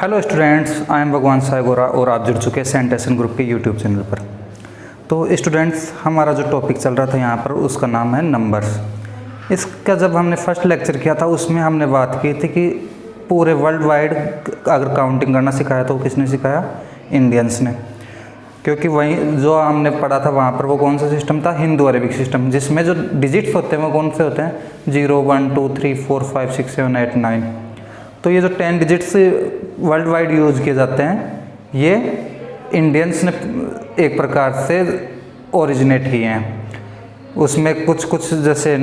Hello students, I am भगवान साई गोरा और आप जुड़ चुके हैं सेंट एसन ग्रुप के यूट्यूब चैनल पर। तो स्टूडेंट्स, हमारा जो टॉपिक चल रहा था यहाँ पर उसका नाम है नंबर्स। इसका जब हमने फर्स्ट लेक्चर किया था उसमें हमने बात की थी कि पूरे वर्ल्ड वाइड अगर काउंटिंग करना सिखाया तो किसने सिखाया? इंडियंस ने। क्योंकि वहीं जो हमने पढ़ा था वहाँ पर वो कौन सा सिस्टम था? हिंदू अरेबिक सिस्टम, जिसमें जो डिजिट्स होते हैं वो कौन से होते हैं? 0 1 2 3 4 5 6 7 8 9। तो ये जो 10 डिजिट्स वर्ल्ड वाइड यूज़ किए जाते हैं ये इंडियंस ने एक प्रकार से ओरिजिनेट किए हैं। उसमें कुछ कुछ जैसे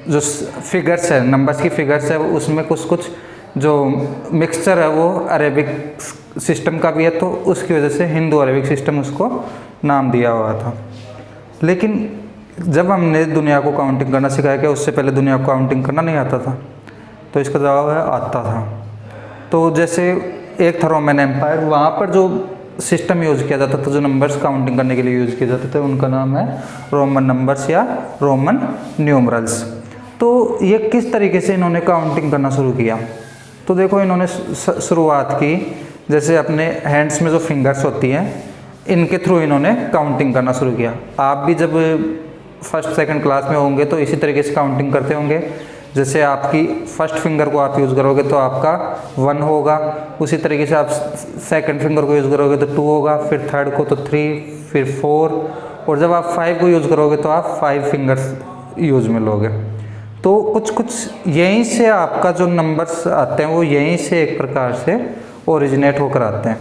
जो फिगर्स है, नंबर्स की फिगर्स है, उसमें कुछ कुछ जो मिक्सचर है वो अरेबिक सिस्टम का भी है, तो उसकी वजह से हिंदू अरेबिक सिस्टम उसको नाम दिया हुआ था। लेकिन जब हमने दुनिया को काउंटिंग करना सिखाया कि उससे पहले दुनिया को काउंटिंग करना नहीं आता था? तो इसका जवाब है आता था। तो जैसे एक था रोमन एम्पायर, वहाँ पर जो सिस्टम यूज़ किया जाता था, जो नंबर्स काउंटिंग करने के लिए यूज़ किए जाते थे, उनका नाम है रोमन नंबर्स या रोमन न्यूमरल्स। तो ये किस तरीके से इन्होंने काउंटिंग करना शुरू किया? तो देखो, इन्होंने शुरुआत की जैसे अपने हैंड्स में जो फिंगर्स होती हैं इनके थ्रू इन्होंने काउंटिंग करना शुरू किया। आप भी जब फर्स्ट सेकंड क्लास में होंगे तो इसी तरीके से काउंटिंग करते होंगे। जैसे आपकी फर्स्ट फिंगर को आप यूज़ करोगे तो आपका 1 होगा, उसी तरीके से आप सेकंड फिंगर को यूज़ करोगे तो 2 होगा, फिर थर्ड को तो 3, फिर 4, और जब आप 5 को यूज़ करोगे तो आप 5 फिंगर्स यूज़ में लोगे। तो कुछ कुछ यहीं से आपका जो नंबर्स आते हैं वो यहीं से एक प्रकार से ओरिजिनेट होकर आते हैं।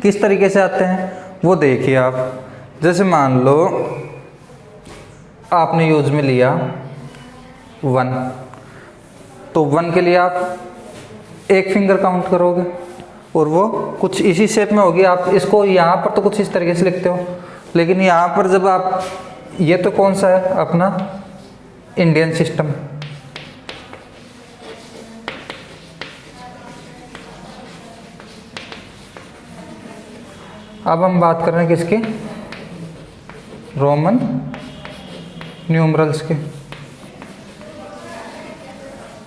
किस तरीके से आते हैं वो देखिए आप। जैसे मान लो आपने यूज़ में लिया 1, तो 1 के लिए आप एक फिंगर काउंट करोगे और वो कुछ इसी शेप में होगी। आप इसको यहाँ पर तो कुछ इस तरीके से लिखते हो, लेकिन यहाँ पर जब आप, ये तो कौन सा है? अपना इंडियन सिस्टम। अब हम बात कर रहे हैं किसकी? रोमन न्यूमरल्स के।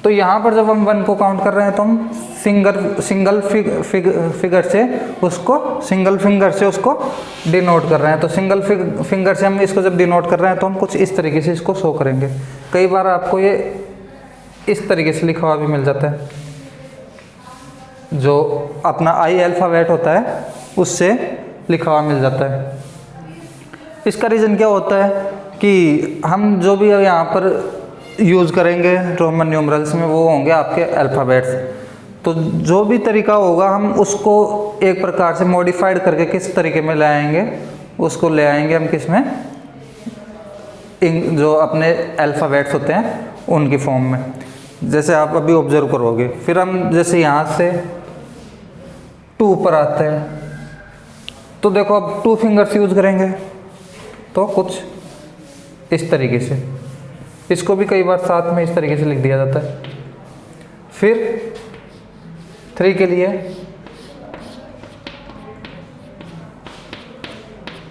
तो यहाँ पर जब हम 1 को काउंट कर रहे हैं तो हम सिंगल फिंगर से उसको डिनोट कर रहे हैं। तो सिंगल फिंगर से हम इसको जब डिनोट कर रहे हैं तो हम कुछ इस तरीके से इसको शो करेंगे। कई बार आपको ये इस तरीके से लिखा हुआ भी मिल जाता है, जो अपना आई अल्फ़ाबेट होता है उससे लिखा हुआ मिल जाता है। इसका रीज़न क्या होता है कि हम जो भी यहाँ पर यूज़ करेंगे रोमन न्यूमरल्स में वो होंगे आपके अल्फ़ाबेट्स। तो जो भी तरीका होगा हम उसको एक प्रकार से मॉडिफाइड करके किस तरीके में ले आएंगे, उसको ले आएंगे हम किस में? जो अपने अल्फ़ाबेट्स होते हैं उनकी फॉर्म में। जैसे आप अभी ऑब्जर्व करोगे, फिर हम जैसे यहाँ से 2 पर आते हैं तो देखो अब 2 फिंगर्स यूज़ करेंगे तो कुछ इस तरीके से। इसको भी कई बार साथ में इस तरीके से लिख दिया जाता है। फिर 3 के लिए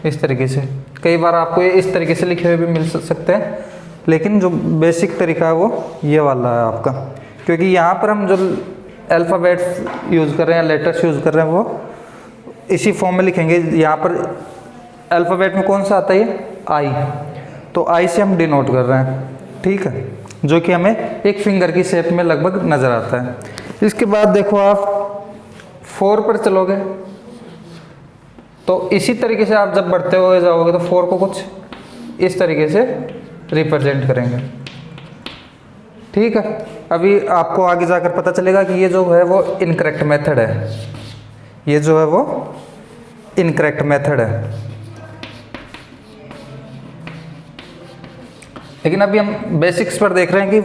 इस तरीके से। कई बार आपको ये इस तरीके से लिखे हुए भी मिल सकते हैं, लेकिन जो बेसिक तरीका है वो ये वाला है आपका। क्योंकि यहाँ पर हम जो अल्फ़ाबेट्स यूज़ कर रहे हैं, लेटर्स यूज़ कर रहे हैं, वो इसी फॉर्म में लिखेंगे। यहाँ पर अल्फ़ाबेट में कौन सा आता है? ये आई। तो आई से हम डिनोट कर रहे हैं, ठीक है, जो कि हमें एक फिंगर की शेप में लगभग नज़र आता है। इसके बाद देखो आप 4 पर चलोगे तो इसी तरीके से आप जब बढ़ते हुए जाओगे तो 4 को कुछ इस तरीके से रिप्रेजेंट करेंगे, ठीक है। अभी आपको आगे जाकर पता चलेगा कि ये जो है वो इनकरेक्ट मेथड है, ये जो है वो इनकरेक्ट मेथड है। लेकिन अभी हम बेसिक्स पर देख रहे हैं कि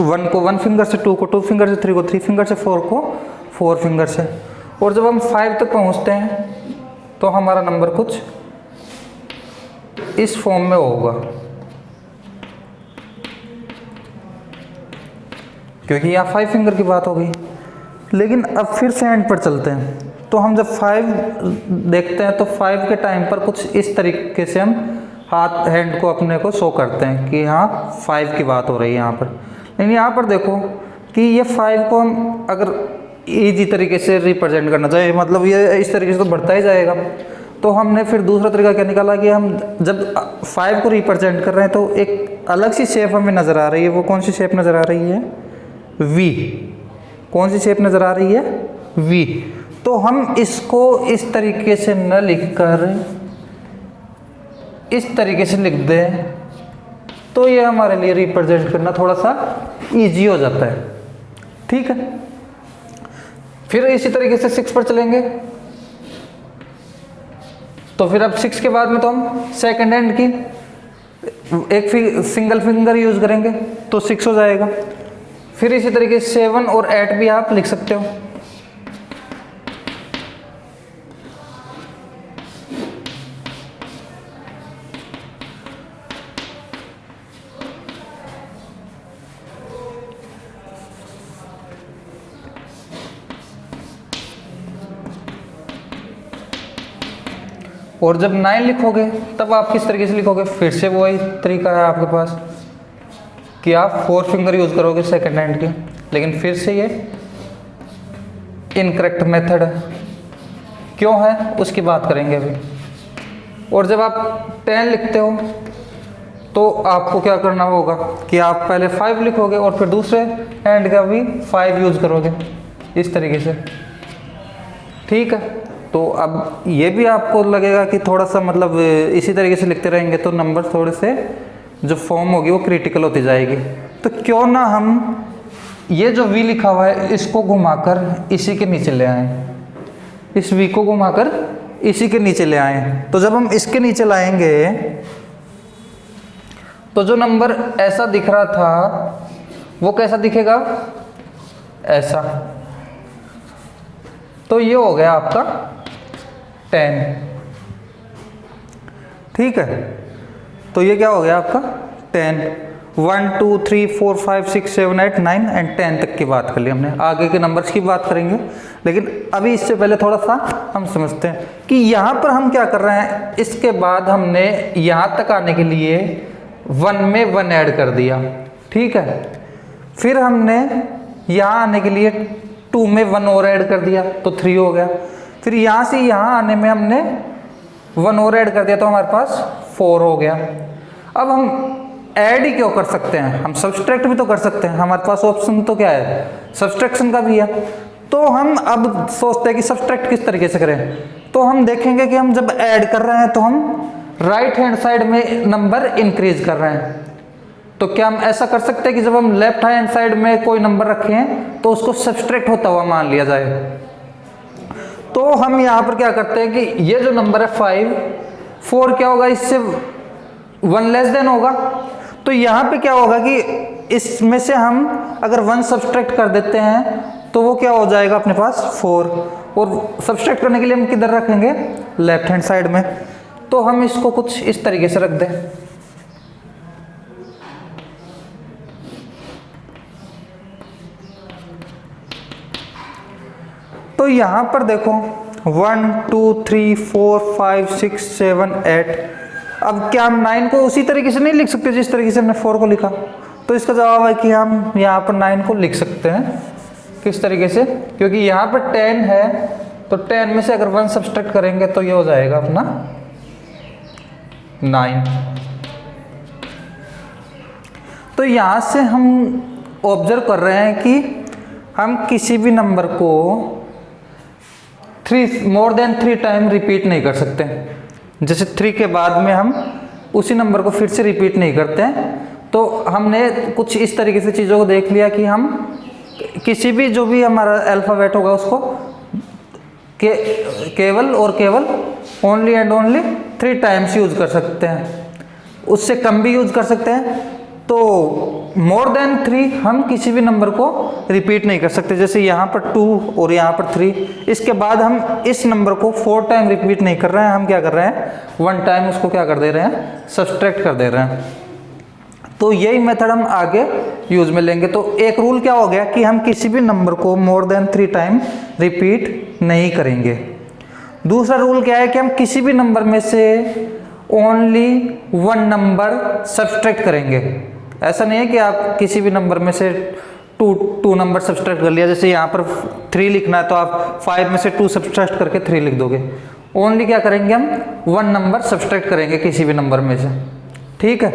1 को 1 फिंगर से, 2 को 2 फिंगर से, 3 को 3 फिंगर से, 4 को 4 फिंगर से। और जब हम 5 तक पहुंचते हैं तो हमारा नंबर कुछ इस फॉर्म में होगा, क्योंकि यहाँ 5 फिंगर की बात हो गई। लेकिन अब फिर से एंड पर चलते हैं तो हम जब 5 देखते हैं तो 5 के टाइम पर कुछ इस तरीके से हम हैंड को अपने को शो करते हैं कि हाँ 5 की बात हो रही है यहाँ पर। लेकिन यहाँ पर देखो कि ये 5 को हम अगर ईजी तरीके से रिप्रेजेंट करना चाहिए, मतलब ये इस तरीके से तो बढ़ता ही जाएगा। तो हमने फिर दूसरा तरीका क्या निकाला कि हम जब 5 को रिप्रेजेंट कर रहे हैं तो एक अलग सी शेप हमें नज़र आ रही है। वो कौन सी शेप नज़र आ रही है? वी। कौन सी शेप नज़र आ रही है? वी। तो हम इसको इस तरीके से न लिखकर इस तरीके से लिख दें तो ये हमारे लिए रिप्रेजेंट करना थोड़ा सा इजी हो जाता है। ठीक है, फिर इसी तरीके से 6 पर चलेंगे। तो फिर अब 6 के बाद में तो हम सेकंड हैंड की एक सिंगल फिंगर यूज करेंगे तो 6 हो जाएगा। फिर इसी तरीके से 7 और 8 भी आप लिख सकते हो। और जब 9 लिखोगे तब आप किस तरीके से लिखोगे? फिर से वही तरीका है आपके पास कि आप 4 फिंगर यूज करोगे सेकंड हैंड के, लेकिन फिर से ये इनकरेक्ट मेथड है। क्यों है उसकी बात करेंगे अभी। और जब आप 10 लिखते हो तो आपको क्या करना होगा कि आप पहले 5 लिखोगे और फिर दूसरे हैंड का भी 5 यूज करोगे इस तरीके से। ठीक है, तो अब ये भी आपको लगेगा कि थोड़ा सा मतलब इसी तरीके से लिखते रहेंगे तो नंबर थोड़े से जो फॉर्म होगी वो क्रिटिकल होती जाएगी। तो क्यों ना हम ये जो वी लिखा हुआ है इसको घुमाकर इसी के नीचे ले आएं, इस वी को घुमाकर इसी के नीचे ले आएं। तो जब हम इसके नीचे लाएंगे तो जो नंबर ऐसा दिख रहा था वो कैसा दिखेगा? ऐसा। तो ये हो गया आपका 10। ठीक है, तो ये क्या हो गया आपका 10। 1 2 3 4 5 6 7 8 9 एंड 10 तक की बात कर ली हमने। आगे के नंबर्स की बात करेंगे, लेकिन अभी इससे पहले थोड़ा सा हम समझते हैं कि यहाँ पर हम क्या कर रहे हैं। इसके बाद हमने यहाँ तक आने के लिए 1 में 1 ऐड कर दिया। ठीक है, फिर हमने यहाँ आने के लिए 2 में 1 और ऐड कर दिया तो 3 हो गया। फिर यहाँ से यहाँ आने में हमने 1 और ऐड कर दिया तो हमारे पास 4 हो गया। अब हम ऐड ही क्यों कर सकते हैं, हम सब्सट्रैक्ट भी तो कर सकते हैं। हमारे पास ऑप्शन तो क्या है, सब्सट्रैक्शन का भी है। तो हम अब सोचते हैं कि सब्सट्रैक्ट किस तरीके से करें। तो हम देखेंगे कि हम जब ऐड कर रहे हैं तो हम राइट हैंड साइड में नंबर इंक्रीज कर रहे हैं। तो क्या हम ऐसा कर सकते हैं कि जब हम लेफ्ट हैंड साइड में कोई नंबर रखें तो उसको सब्सट्रैक्ट होता हुआ मान लिया जाए। तो हम यहाँ पर क्या करते हैं कि ये जो नंबर है 4 क्या होगा, इससे 1 लेस देन होगा। तो यहाँ पे क्या होगा कि इसमें से हम अगर 1 सब्सट्रैक्ट कर देते हैं तो वो क्या हो जाएगा अपने पास 4। और सब्सट्रैक्ट करने के लिए हम किधर रखेंगे? लेफ्ट हैंड साइड में। तो हम इसको कुछ इस तरीके से रख दें। तो यहाँ पर देखो 1 2 3 4 5 6 7 8। अब क्या हम 9 को उसी तरीके से नहीं लिख सकते जिस तरीके से हमने 4 को लिखा? तो इसका जवाब है कि हम यहाँ पर 9 को लिख सकते हैं। किस तरीके से? क्योंकि यहाँ पर 10 है तो 10 में से अगर 1 सब्सट्रैक्ट करेंगे तो ये हो जाएगा अपना 9। तो यहाँ से हम ऑब्जर्व कर रहे हैं कि हम किसी भी नंबर को मोर देन 3 टाइम रिपीट नहीं कर सकते। जैसे 3 के बाद में हम उसी नंबर को फिर से रिपीट नहीं करते हैं। तो हमने कुछ इस तरीके से चीज़ों को देख लिया कि हम किसी भी जो भी हमारा अल्फ़ाबेट होगा उसको केवल और केवल only and only 3 times use कर सकते हैं, उससे कम भी यूज कर सकते हैं। तो मोर देन 3 हम किसी भी नंबर को रिपीट नहीं कर सकते। जैसे यहाँ पर 2 और यहाँ पर 3, इसके बाद हम इस नंबर को 4 टाइम रिपीट नहीं कर रहे हैं। हम क्या कर रहे हैं 1 टाइम उसको क्या कर दे रहे हैं, सब्सट्रैक्ट कर दे रहे हैं। तो यही मेथड हम आगे यूज में लेंगे। तो एक रूल क्या हो गया कि हम किसी भी नंबर को मोर देन 3 टाइम रिपीट नहीं करेंगे। दूसरा रूल क्या है कि हम किसी भी नंबर में से ओनली 1 नंबर सब्सट्रैक्ट करेंगे। ऐसा नहीं है कि आप किसी भी नंबर में से टू नंबर सब्सट्रैक्ट कर लिया। जैसे यहाँ पर 3 लिखना है तो आप 5 में से 2 सब्सट्रैक्ट करके 3 लिख दोगे। ओनली क्या करेंगे हम 1 नंबर सब्सट्रैक्ट करेंगे किसी भी नंबर में से, ठीक है।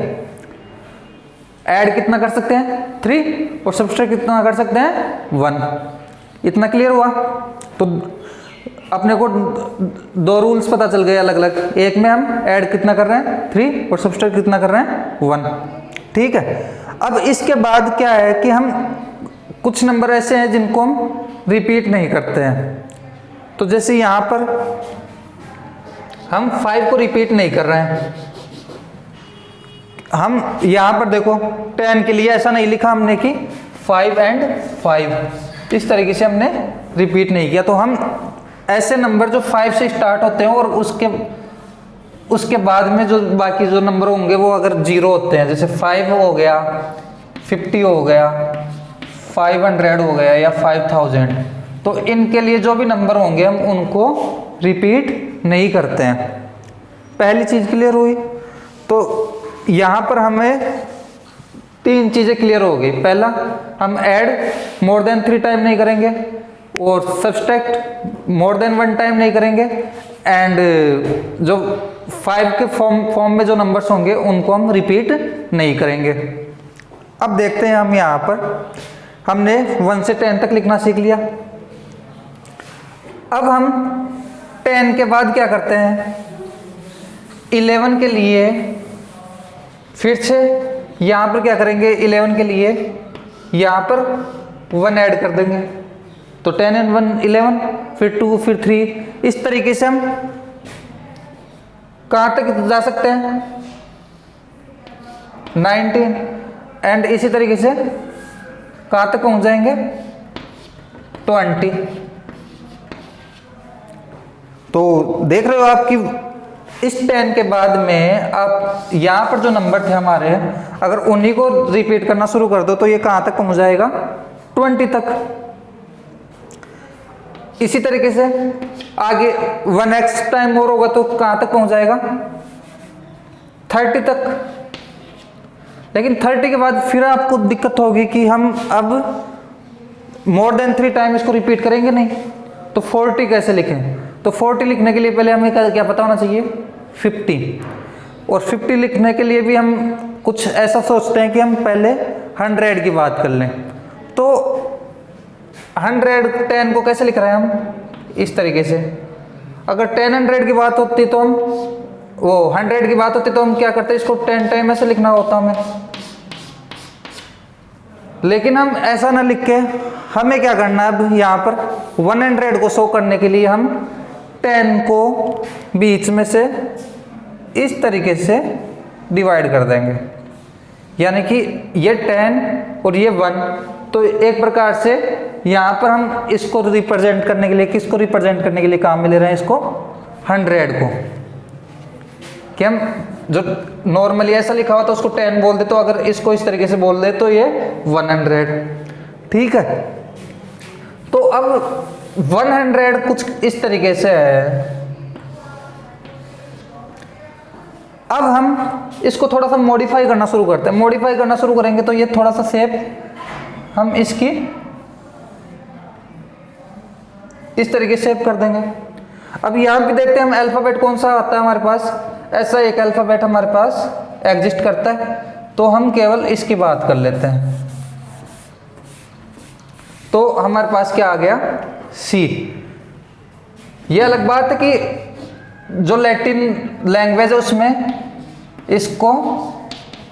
ऐड कितना कर सकते हैं 3 और सब्सट्रैक्ट कितना कर सकते हैं 1। इतना क्लियर हुआ। तो अपने को 2 रूल्स पता चल गए अलग अलग। एक में हम ऐड कितना कर रहे हैं 3 और सब्सट्रैक्ट कितना कर रहे हैं 1, ठीक है। अब इसके बाद क्या है कि हम कुछ नंबर ऐसे हैं जिनको हम रिपीट नहीं करते हैं। तो जैसे यहाँ पर हम 5 को रिपीट नहीं कर रहे हैं। हम यहाँ पर देखो 10 के लिए ऐसा नहीं लिखा हमने कि 5 and 5, इस तरीके से हमने रिपीट नहीं किया। तो हम ऐसे नंबर जो 5 से स्टार्ट होते हैं और उसके बाद में जो बाकी जो नंबर होंगे वो अगर 0 होते हैं, जैसे 5 हो गया, 50 हो गया, 500 हो गया या 5000, तो इनके लिए जो भी नंबर होंगे हम उनको रिपीट नहीं करते हैं। पहली चीज़ क्लियर हुई। तो यहाँ पर हमें 3 चीज़ें क्लियर हो गई। पहला, हम ऐड मोर देन 3 टाइम नहीं करेंगे और सब्सट्रैक्ट मोर देन 1 टाइम नहीं करेंगे, एंड जो 5 के फॉर्म में जो नंबर्स होंगे उनको हम रिपीट नहीं करेंगे। अब देखते हैं हम यहाँ पर हमने 1 से 10 तक लिखना सीख लिया। अब हम 10 के बाद क्या करते हैं 11 के लिए फिर से यहाँ पर क्या करेंगे 11 के लिए यहाँ पर 1 ऐड कर देंगे। तो 10 and 1 11, फिर 2, फिर 3, इस तरीके से हम कहाँ तक जा सकते हैं 19, एंड इसी तरीके से कहाँ तक पहुँच जाएंगे 20। तो देख रहे हो आप कि इस 10 के बाद में आप यहाँ पर जो नंबर थे हमारे, अगर उन्हीं को रिपीट करना शुरू कर दो तो ये कहाँ तक पहुँच जाएगा 20 तक। इसी तरीके से आगे 1x टाइम और होगा तो कहाँ तक पहुँच जाएगा 30 तक। लेकिन 30 के बाद फिर आपको दिक्कत होगी कि हम अब मोर देन 3 टाइम इसको रिपीट करेंगे नहीं, तो 40 कैसे लिखें। तो 40 लिखने के लिए पहले हमें क्या पता होना चाहिए 50, और 50 लिखने के लिए भी हम कुछ ऐसा सोचते हैं कि हम पहले 100 की बात कर लें। तो 110 को कैसे लिख रहे हैं हम इस तरीके से। अगर 10 की बात होती तो हम 100 की बात होती तो हम क्या करते, इसको 10 टाइम ऐसे लिखना होता हमें। लेकिन हम ऐसा ना लिख के हमें क्या करना है, अब यहाँ पर 100 को शो करने के लिए हम 10 को बीच में से इस तरीके से डिवाइड कर देंगे, यानी कि ये 10 और ये 1। तो एक प्रकार से यहाँ पर हम इसको रिप्रेजेंट करने के लिए, किसको रिप्रेजेंट करने के लिए काम में ले रहे हैं, इसको 100 को। कि हम जो नॉर्मली ऐसा लिखा हुआ था उसको 10 बोल दे, तो अगर इसको इस तरीके से बोल दे तो ये 100, ठीक है। तो अब 100 कुछ इस तरीके से है। अब हम इसको थोड़ा सा मॉडिफाई करना शुरू करते हैं। मॉडिफाई करना शुरू करेंगे तो ये थोड़ा सा शेप हम इसकी इस तरीके से शेप कर देंगे। अब यहाँ पे देखते हैं हम अल्फ़ाबेट कौन सा आता है हमारे पास। ऐसा एक अल्फ़ाबेट हमारे पास एग्जिस्ट करता है, तो हम केवल इसकी बात कर लेते हैं। तो हमारे पास क्या आ गया C। ये अलग बात है कि जो लैटिन लैंग्वेज है उसमें इसको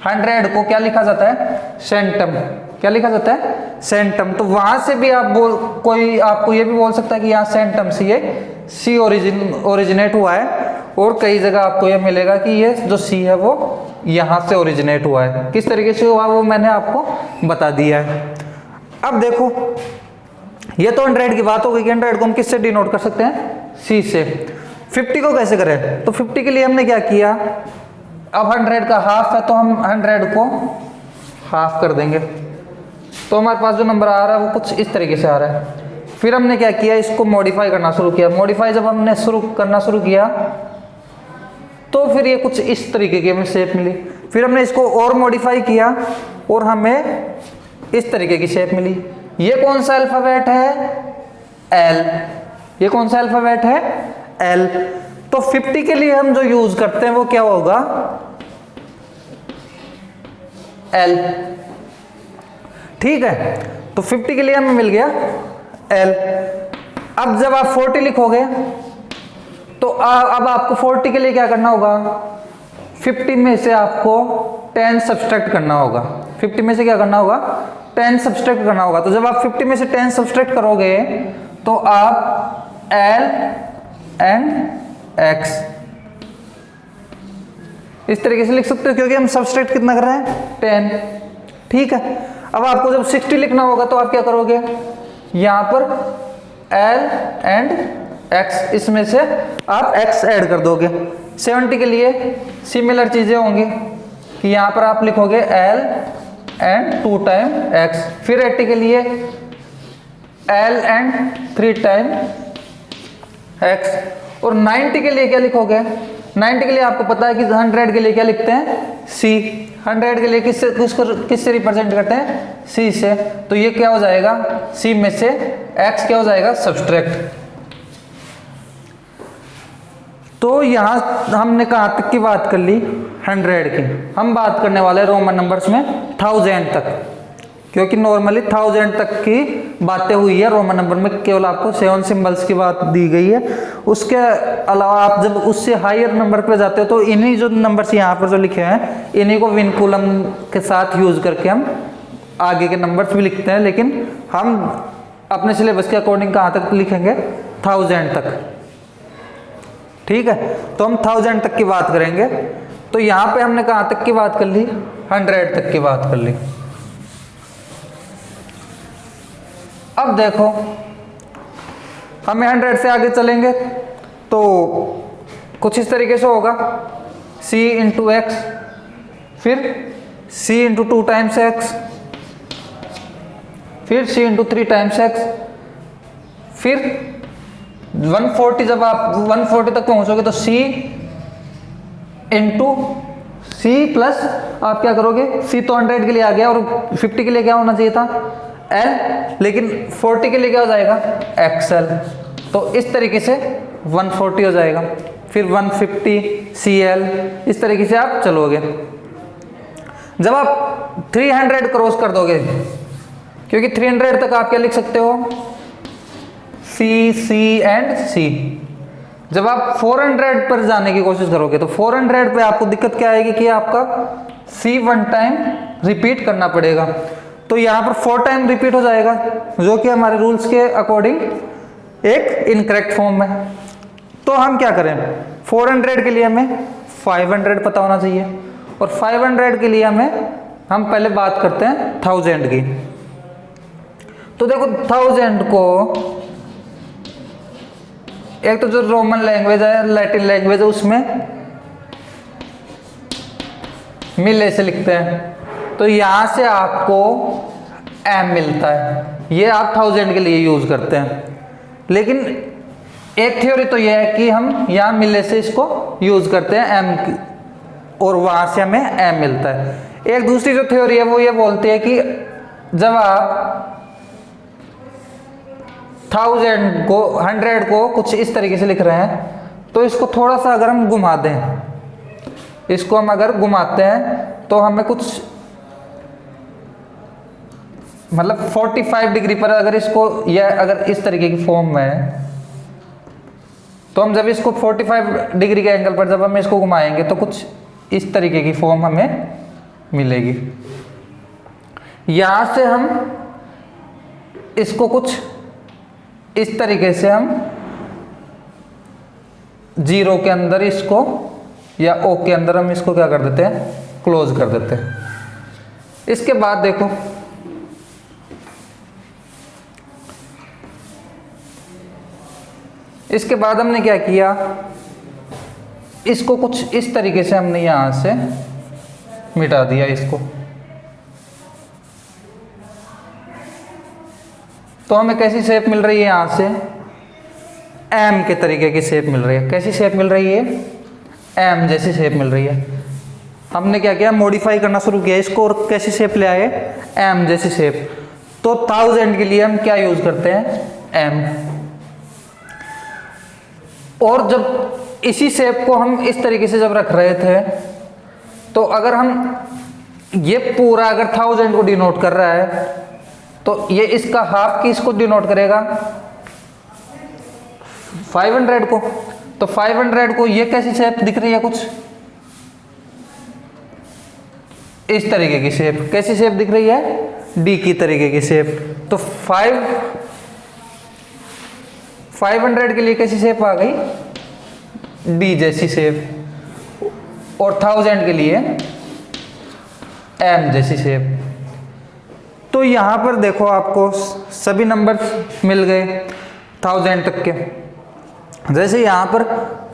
100 को क्या लिखा जाता है सेंटम। क्या लिखा जाता है सेंटम। तो वहां से भी आप कोई आपको ये भी बोल सकता है कि यहाँ सेंटम से ये C ओरिजिनेट हुआ है, और कई जगह आपको ये मिलेगा कि ये जो C है वो यहाँ से ओरिजिनेट हुआ है। किस तरीके से हुआ वो मैंने आपको बता दिया है। अब देखो ये तो 100 की बात हो गई कि 100 को हम किससे डिनोट कर सकते हैं C से। 50 को कैसे करें, तो 50 के लिए हमने क्या किया, अब 100 का हाफ है तो हम 100 को हाफ कर देंगे, तो हमारे पास जो नंबर आ रहा है वो कुछ इस तरीके से आ रहा है। फिर हमने क्या किया, इसको मॉडिफाई करना शुरू किया। मॉडिफाई जब हमने करना शुरू किया तो फिर ये कुछ इस तरीके की हमें शेप मिली। फिर हमने इसको और मॉडिफाई किया और हमें इस तरीके की शेप मिली। ये कौन सा अल्फाबेट है? एल। ये कौन सा अल्फाबेट है? एल। तो 50 के लिए हम जो यूज करते हैं वो क्या होगा? एल। ठीक है, तो 50 के लिए हमें मिल गया एल। अब जब आप 40 लिखोगे तो अब आपको 40 के लिए क्या करना होगा? 50 में से आपको 10 सब्सट्रैक्ट करना होगा। 50 में से क्या करना होगा? 10 सब्सट्रैक्ट करना होगा। तो जब आप 50 में से 10 सब्सट्रैक्ट करोगे तो आप एल एंड एक्स इस तरीके से लिख सकते हो, क्योंकि हम सब्सट्रैक्ट कितना कर रहे हैं? 10। ठीक है, अब आपको जब 60 लिखना होगा तो आप क्या करोगे? यहां पर एल एंड एक्स, इसमें से आप एक्स ऐड कर दोगे। 70 के लिए सिमिलर चीजें होंगी कि यहां पर आप लिखोगे एल एंड 2 टाइम एक्स। फिर 80 के लिए एल एंड 3 टाइम एक्स। और 90 के लिए क्या लिखोगे? 90 के लिए आपको पता है कि 100 के लिए क्या लिखते हैं? सी। 100 के लिए किससे रिप्रेजेंट करते हैं? सी से। तो ये क्या हो जाएगा? सी में से एक्स क्या हो जाएगा? सब्सट्रैक्ट। तो यहां हमने कहां तक की बात कर ली? 100 की। हम बात करने वाले रोमन नंबर्स में 1000 तक, क्योंकि नॉर्मली 1000 तक की बातें हुई है। रोमन नंबर में केवल आपको 7 सिंबल्स की बात दी गई है। उसके अलावा आप जब उससे हायर नंबर पे जाते हो तो इन्हीं जो नंबर्स यहाँ पर जो लिखे हैं इन्हीं को विनकुलम के साथ यूज करके हम आगे के नंबर्स भी लिखते हैं, लेकिन हम अपने सिलेबस के अकॉर्डिंग कहाँ तक लिखेंगे? 1000 तक। ठीक है, तो हम 1000 तक की बात करेंगे। तो यहाँ पे हमने कहाँ तक की बात कर ली? 100 तक की बात कर ली। अब देखो, हमें 100 से आगे चलेंगे तो कुछ इस तरीके से होगा, c इंटू एक्स, फिर c इंटू 2 टाइम्स एक्स, फिर c इंटू 3 टाइम्स एक्स, फिर 140। जब आप 140 तक पहुंचोगे तो c इंटू c प्लस आप क्या करोगे? c तो 100 के लिए आ गया और 50 के लिए क्या होना चाहिए था? l, लेकिन 40 के लिए क्या हो जाएगा? xl। तो इस तरीके से 140 हो जाएगा, फिर 150 cl, इस तरीके से आप चलोगे। जब आप 300 क्रॉस कर दोगे, क्योंकि 300 तक आप क्या लिख सकते हो? c c and c। जब आप 400 पर जाने की कोशिश करोगे तो 400 पे आपको दिक्कत क्या आएगी कि आपका c 1 टाइम रिपीट करना पड़ेगा। तो यहाँ पर 4 टाइम रिपीट हो जाएगा, जो कि हमारे रूल्स के अकॉर्डिंग एक इनकरेक्ट फॉर्म है। तो हम क्या करें? 400 के लिए हमें 500 पता होना चाहिए, और 500 के लिए हम पहले बात करते हैं 1000 की। तो देखो 1000 को एक तो जो रोमन लैंग्वेज है, लैटिन लैंग्वेज है, उसमें मिले से लिखते हैं। तो यहां से आपको m मिलता है, ये आप 1000 के लिए यूज करते हैं। लेकिन एक थ्योरी तो यह है कि हम यहाँ मिले से इसको यूज करते हैं m, और वहां से हमें m मिलता है। एक दूसरी जो थ्योरी है वो ये बोलती है कि जब आप 100 को कुछ इस तरीके से लिख रहे हैं तो इसको थोड़ा सा अगर हम घुमा दें, इसको हम अगर घुमाते हैं तो हमें कुछ मतलब 45 डिग्री पर अगर इसको, या अगर इस तरीके की फॉर्म में है तो हम जब इसको 45 डिग्री के एंगल पर जब हम इसको घुमाएंगे तो कुछ इस तरीके की फॉर्म हमें मिलेगी। यहां से हम इसको कुछ इस तरीके से हम 0 के अंदर इसको, या O के अंदर हम इसको क्या कर देते हैं? क्लोज कर देते हैं। इसके बाद देखो, इसके बाद हमने क्या किया? इसको कुछ इस तरीके से हमने यहां से मिटा दिया इसको। तो हमें कैसी शेप मिल रही है? यहां से एम के तरीके की शेप मिल रही है। कैसी शेप मिल रही है? एम जैसी शेप मिल रही है। हमने क्या किया, मॉडिफाई करना शुरू किया इसको और कैसी शेप ले आए, एम जैसी शेप। तो 1000 के लिए हम क्या यूज करते हैं, एम। और जब इसी शेप को हम इस तरीके से जब रख रहे थे, तो अगर हम ये पूरा अगर 1000 को डिनोट कर रहा है, तो ये इसका हाफ किसको डिनोट करेगा, 500 को। तो 500 को ये कैसी शेप दिख रही है, कुछ इस तरीके की शेप। कैसी शेप दिख रही है, डी की तरीके की शेप। तो 500 के लिए कैसी शेप आ गई, डी जैसी शेप। और 1000 के लिए एम जैसी शेप। तो यहां पर देखो आपको सभी नंबर मिल गए 1000 तक के। जैसे यहां पर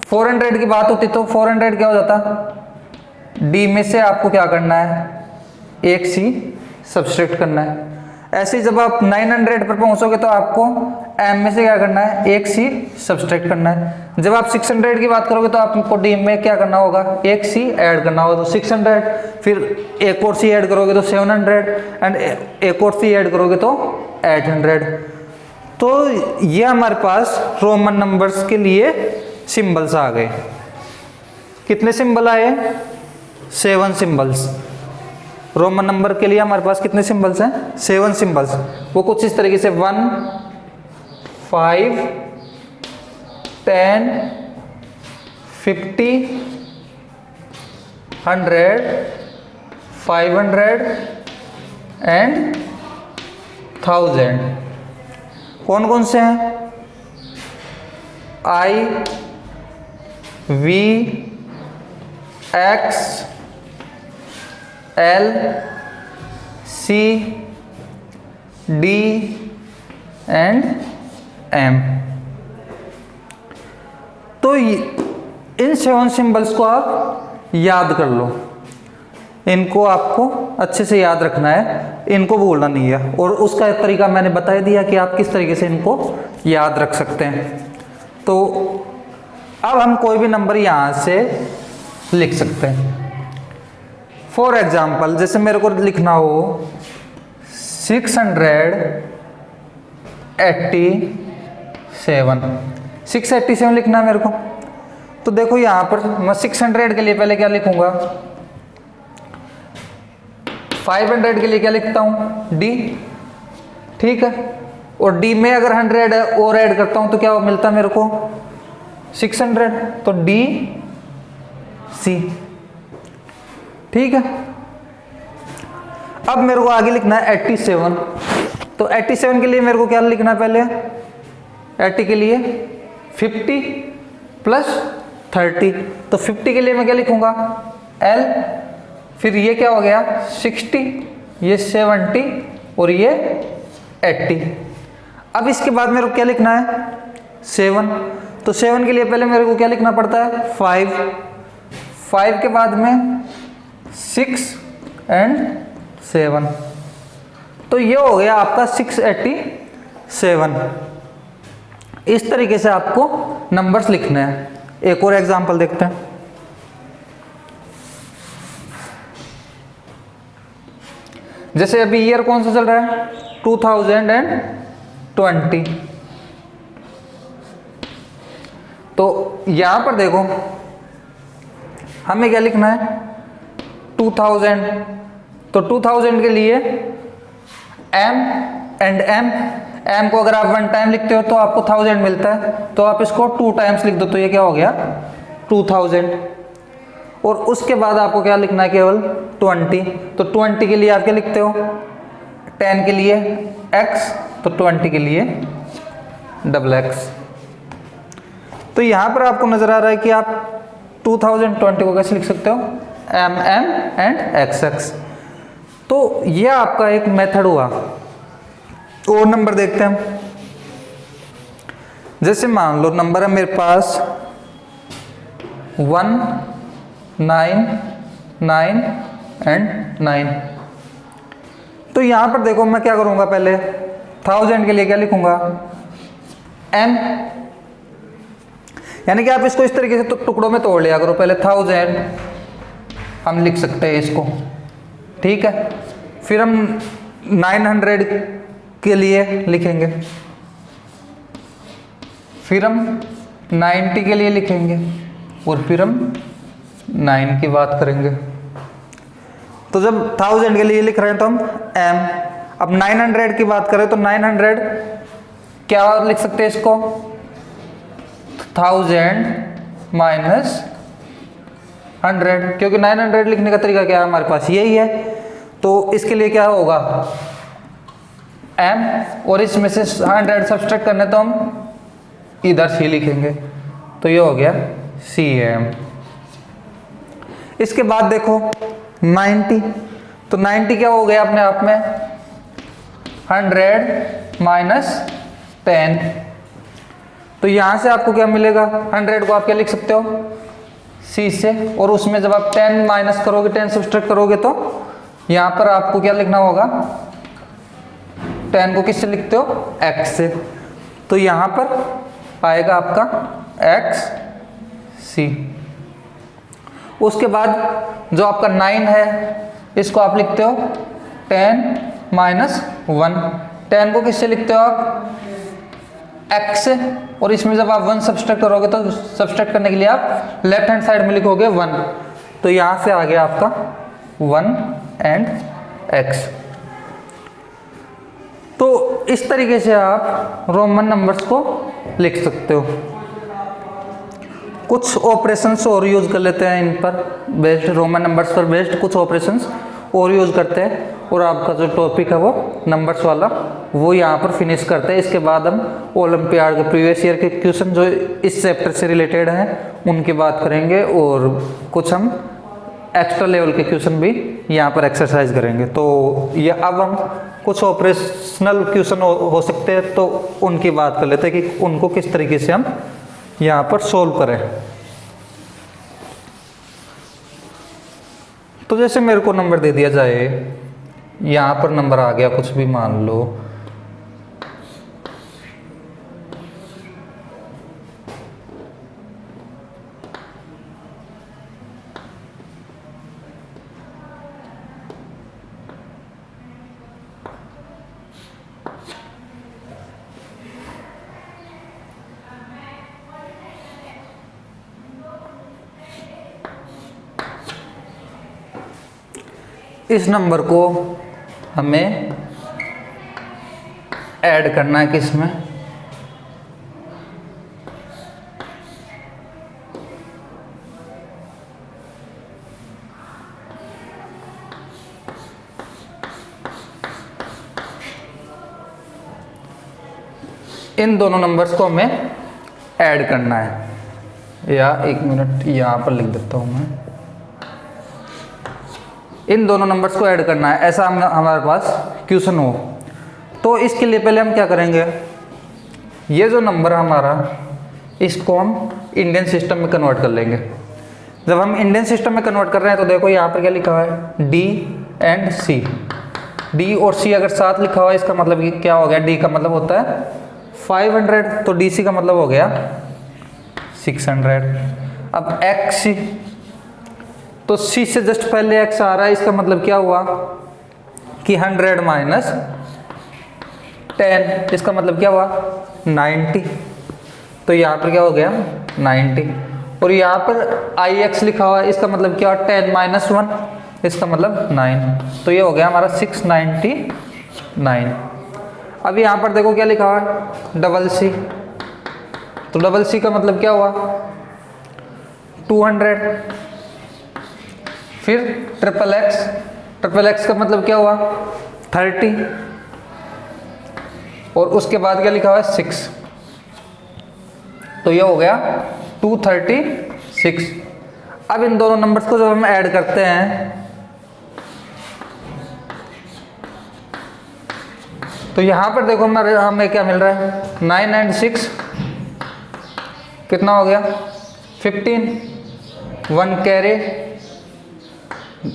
400 की बात होती तो 400 क्या हो जाता, डी में से आपको क्या करना है, एक सी सब्सट्रैक्ट करना है। ऐसे ही जब आप 900 पर पहुंचोगे तो आपको एम में से क्या करना है, एक सी सब्सट्रैक्ट करना है। जब आप 600 की बात करोगे तो आपको डी में क्या करना होगा, एक सी ऐड करना होगा, तो 600, फिर एक और सी ऐड करोगे तो 700, एंड एक और सी ऐड करोगे तो 800। तो ये हमारे पास रोमन नंबर्स के लिए सिंबल्स आ गए। कितने सिंबल आए, 7 सिंबल्स। रोमन नंबर के लिए हमारे पास कितने सिंबल्स हैं, 7 सिंबल्स। वो कुछ इस तरीके से 1, 5, 10, 50, 100, 500 एंड 1000। कौन कौन से हैं, I, V, X, L, C, D and M। तो इन 7 सिंबल्स को आप याद कर लो, इनको आपको अच्छे से याद रखना है, इनको भूलना नहीं है। और उसका तरीका मैंने बता दिया कि आप किस तरीके से इनको याद रख सकते हैं। तो अब हम कोई भी नंबर यहां से लिख सकते हैं। फॉर एग्जाम्पल, जैसे मेरे को लिखना हो 687 लिखना है मेरे को। तो देखो यहां पर मैं 600 के लिए पहले क्या लिखूंगा, 500 के लिए क्या लिखता हूं, डी, ठीक है। और डी में अगर 100 और ऐड करता हूं तो क्या मिलता है मेरे को, 600, तो डी सी, ठीक है। अब मेरे को आगे लिखना है 87। तो 87 के लिए मेरे को क्या लिखना है, पहले 80 के लिए 50 प्लस 30। तो 50 के लिए मैं क्या लिखूंगा, L, फिर ये क्या हो गया 60, ये 70 और ये 80। अब इसके बाद मेरे को क्या लिखना है, 7। तो 7 के लिए पहले मेरे को क्या लिखना पड़ता है, 5 के बाद में 6 एंड 7। तो ये हो गया आपका 687। इस तरीके से आपको नंबर्स लिखने हैं। एक और एग्जांपल देखते हैं। जैसे अभी ईयर कौन सा चल रहा है, 2020। तो यहां पर देखो हमें क्या लिखना है, 2000। तो 2000 के लिए M एंड M को अगर आप 1 टाइम लिखते हो तो आपको 1000 मिलता है। तो आप इसको 2 टाइम्स लिख दो तो ये क्या हो गया, 2000। और उसके बाद आपको क्या लिखना है, केवल 20। तो 20 के लिए आप क्या लिखते हो, 10 के लिए X, तो 20 के लिए XX। तो यहां पर आपको नजर आ रहा है कि आप 2020 को कैसे लिख सकते हो, MM एंड XX। तो यह आपका एक मेथड हुआ। और नंबर देखते हैं। जैसे मान लो नंबर है मेरे पास 1, 9, 9 एंड 9। तो यहां पर देखो मैं क्या करूंगा, पहले 1000 के लिए क्या लिखूंगा, M, यानी कि आप इसको इस तरीके से टुकड़ों में तोड़ लिया करो। पहले 1000, हम लिख सकते हैं इसको, ठीक है। फिर हम 900 के लिए लिखेंगे, फिर हम 90 के लिए लिखेंगे और फिर हम 9 की बात करेंगे। तो जब 1000 के लिए लिख रहे हैं तो हम m, अब 900 की बात करें तो 900 क्या लिख सकते हैं इसको, 1000 माइनस 100, क्योंकि 900 लिखने का तरीका क्या है हमारे पास यही है। तो इसके लिए क्या होगा m, और इसमें से 100 सब्सट्रैक्ट करने तो हम इधर c लिखेंगे, तो ये हो गया cm। इसके बाद देखो 90, तो 90 क्या हो गया अपने आप में 100 माइनस 10, तो यहां से आपको क्या मिलेगा, 100 को आप क्या लिख सकते हो c से, और उसमें जब आप 10 माइनस करोगे, 10 सब्सट्रैक्ट करोगे तो यहां पर आपको क्या लिखना होगा, 10 को किससे लिखते हो x से, तो यहां पर आएगा आपका x c। उसके बाद जो आपका 9 है इसको आप लिखते हो 10 माइनस 1, 10 को किससे लिखते हो आप x से, और इसमें जब आप 1 सब्सट्रैक्ट करोगे तो सब्सट्रैक्ट करने के लिए आप लेफ्ट हैंड साइड में लिखोगे 1, तो यहां से आ गया आपका 1 एंड x। तो इस तरीके से आप रोमन नंबर्स को लिख सकते हो। कुछ ऑपरेशंस और यूज कर लेते हैं इन पर बेस्ड, रोमन नंबर्स पर बेस्ड कुछ ऑपरेशंस और यूज करते हैं, और आपका जो टॉपिक है वो नंबर्स वाला वो यहाँ पर फिनिश करते हैं। इसके बाद हम ओलंपियाड के प्रीवियस ईयर के क्वेश्चन जो इस चैप्टर से रिलेटेड हैं उनकी बात करेंगे, और कुछ हम एक्स्ट्रा लेवल के क्वेश्चन भी यहाँ पर एक्सरसाइज करेंगे। तो ये अब हम कुछ ऑपरेशनल क्वेश्चन हो सकते हैं तो उनकी बात कर लेते हैं कि उनको किस तरीके से हम यहाँ पर सोल्व करें। तो जैसे मेरे को नंबर दे दिया जाए, यहाँ पर नंबर आ गया कुछ भी मान लो, इस नंबर को हमें ऐड करना है किसमें, इन दोनों नंबर्स को हमें ऐड करना है। या एक मिनट यहाँ पर लिख देता हूँ मैं, इन दोनों नंबर्स को ऐड करना है, ऐसा हमारे पास क्वेश्चन हो। तो इसके लिए पहले हम क्या करेंगे, ये जो नंबर है हमारा इसको हम इंडियन सिस्टम में कन्वर्ट कर लेंगे। जब हम इंडियन सिस्टम में कन्वर्ट कर रहे हैं तो देखो यहाँ पर क्या लिखा हुआ है D एंड C, D और C अगर साथ लिखा हुआ है इसका मतलब क्या हो गया, D का मतलब होता है 500, तो DC का मतलब हो गया 600। अब XC, तो C से जस्ट पहले x आ रहा है, इसका मतलब क्या हुआ कि 100 माइनस 10, इसका मतलब क्या हुआ 90, तो यहाँ पर क्या हो गया 90, और यहाँ पर IX लिखा हुआ है, इसका मतलब क्या हुआ 10 माइनस 1, इसका मतलब 9, तो ये हो गया हमारा 699। अब यहाँ पर देखो क्या लिखा हुआ है डबल C, तो डबल C का मतलब क्या हुआ 200, फिर ट्रिपल एक्स का मतलब क्या हुआ 30, और उसके बाद क्या लिखा हुआ है 6, तो ये हो गया 236। अब इन दोनों नंबर्स को जब हम ऐड करते हैं तो यहाँ पर देखो हमें क्या मिल रहा है 9 एंड 6 कितना हो गया 15, 1 carry,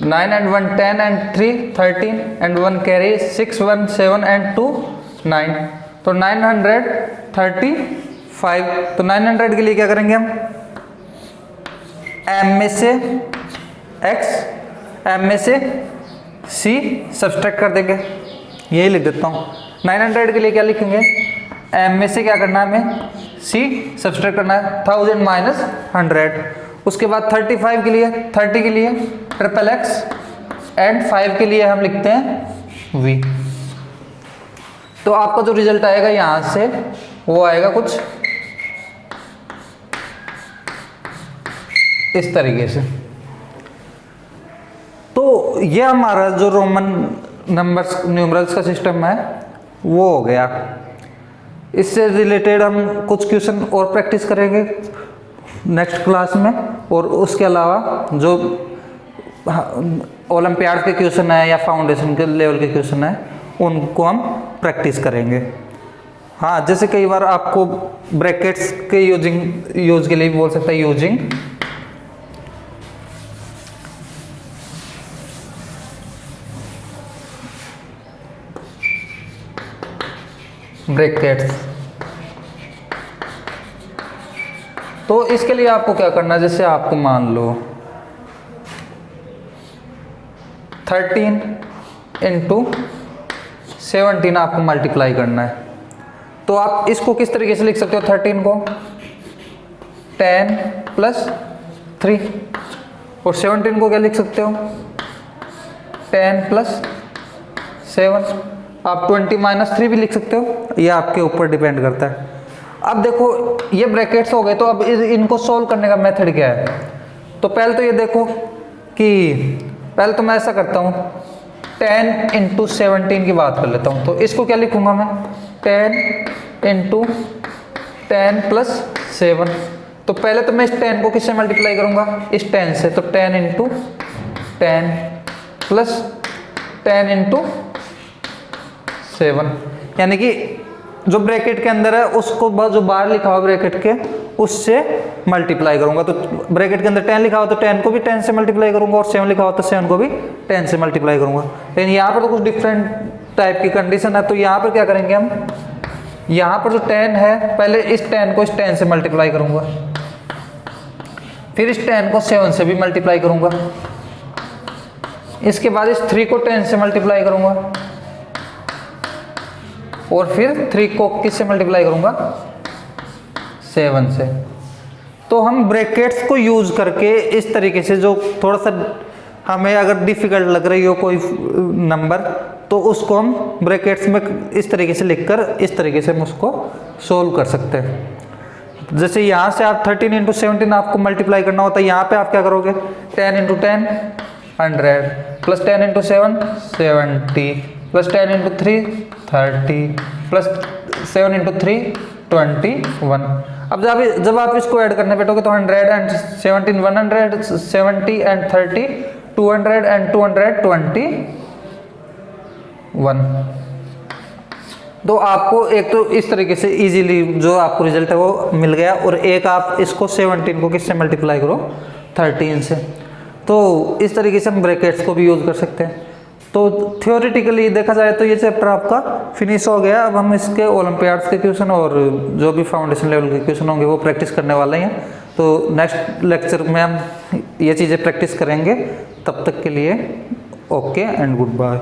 9 and 1 10 and 3 13 and 1 carry 6 1 7 and 2 9, तो 935। तो 900 के लिए क्या करेंगे हम m में से x m में से c सब्सट्रैक्ट कर देंगे, यही लिख देता हूँ। 900 के लिए क्या लिखेंगे, m में से क्या करना है हमें, c सब्सट्रैक्ट करना है, 1000 माइनस 100। उसके बाद 35 के लिए, 30 के लिए ट्रिपल x एंड 5 के लिए हम लिखते हैं v। तो आपका जो रिजल्ट आएगा यहाँ से वो आएगा कुछ इस तरीके से। तो ये हमारा जो रोमन नंबर्स न्यूमरल्स का सिस्टम है वो हो गया। इससे रिलेटेड हम कुछ क्वेश्चन और प्रैक्टिस करेंगे नेक्स्ट क्लास में, और उसके अलावा जो ओलंपियाड के क्वेश्चन है या फाउंडेशन के लेवल के क्वेश्चन है उनको हम प्रैक्टिस करेंगे। हाँ, जैसे कई बार आपको ब्रैकेट्स के यूज के लिए भी बोल सकता है, यूजिंग ब्रैकेट्स। तो इसके लिए आपको क्या करना है, जैसे आपको मान लो 13 इंटू 17 आपको मल्टीप्लाई करना है। तो आप इसको किस तरीके से लिख सकते हो, 13 को 10 प्लस 3, और 17 को क्या लिख सकते हो, 10 प्लस 7। आप 20 माइनस 3 भी लिख सकते हो, ये आपके ऊपर डिपेंड करता है। अब देखो ये ब्रैकेट्स हो गए, तो अब इनको सोल्व करने का मेथड क्या है। तो पहले तो ये देखो कि पहले तो मैं ऐसा करता हूँ, 10 इंटू 17 की बात कर लेता हूँ। तो इसको क्या लिखूंगा मैं, 10 इंटू 10 प्लस 7। तो पहले तो मैं इस 10 को किससे मल्टीप्लाई करूँगा, इस 10 से। तो 10 इंटू 10 प्लस 10 इंटू 7, यानी कि जो ब्रैकेट के अंदर है उसको जो बाहर लिखा हुआ ब्रैकेट के उससे मल्टीप्लाई करूंगा। तो ब्रैकेट के अंदर 10 लिखा हुआ तो 10 को भी 10 से मल्टीप्लाई करूंगा, और 7 लिखा हुआ तो 7 को भी 10 से मल्टीप्लाई करूंगा। लेकिन यहाँ पर तो कुछ डिफरेंट टाइप की कंडीशन है। तो यहाँ पर क्या करेंगे हम, यहाँ पर जो 10 है पहले इस 10 को इस 10 से मल्टीप्लाई करूंगा, फिर इस 10 को 7 से भी मल्टीप्लाई करूंगा, इसके बाद इस 3 को 10 से मल्टीप्लाई करूंगा, और फिर 3 को किससे मल्टीप्लाई करूंगा, 7 से। तो हम ब्रैकेट्स को यूज करके इस तरीके से, जो थोड़ा सा हमें अगर डिफिकल्ट लग रही हो कोई नंबर, तो उसको हम ब्रैकेट्स में इस तरीके से लिखकर इस तरीके से हम उसको सोल्व कर सकते हैं। जैसे यहाँ से आप 13 इंटू 17 आपको मल्टीप्लाई करना होता है, यहाँ पे आप क्या करोगे, 10 into 10 100 plus 10 into 7 70 plus 10 into 3 30 plus 7 into 3 21। अब जब आप इसको ऐड करने बैठोगे तो 100 एंड 17 170 एंड 30 200 एंड 221। तो आपको एक तो इस तरीके से इजीली जो आपको रिजल्ट है वो मिल गया, और एक आप इसको 17 को किससे मल्टीप्लाई करो, 13 से। तो इस तरीके से हम ब्रैकेट्स को भी यूज कर सकते हैं। तो थियोरेटिकली देखा जाए तो ये चैप्टर आपका फिनिश हो गया। अब हम इसके ओलंपियाड्स के क्वेश्चन और जो भी फाउंडेशन लेवल के क्वेश्चन होंगे वो प्रैक्टिस करने वाले हैं। तो नेक्स्ट लेक्चर में हम ये चीज़ें प्रैक्टिस करेंगे। तब तक के लिए ओके एंड गुड बाय।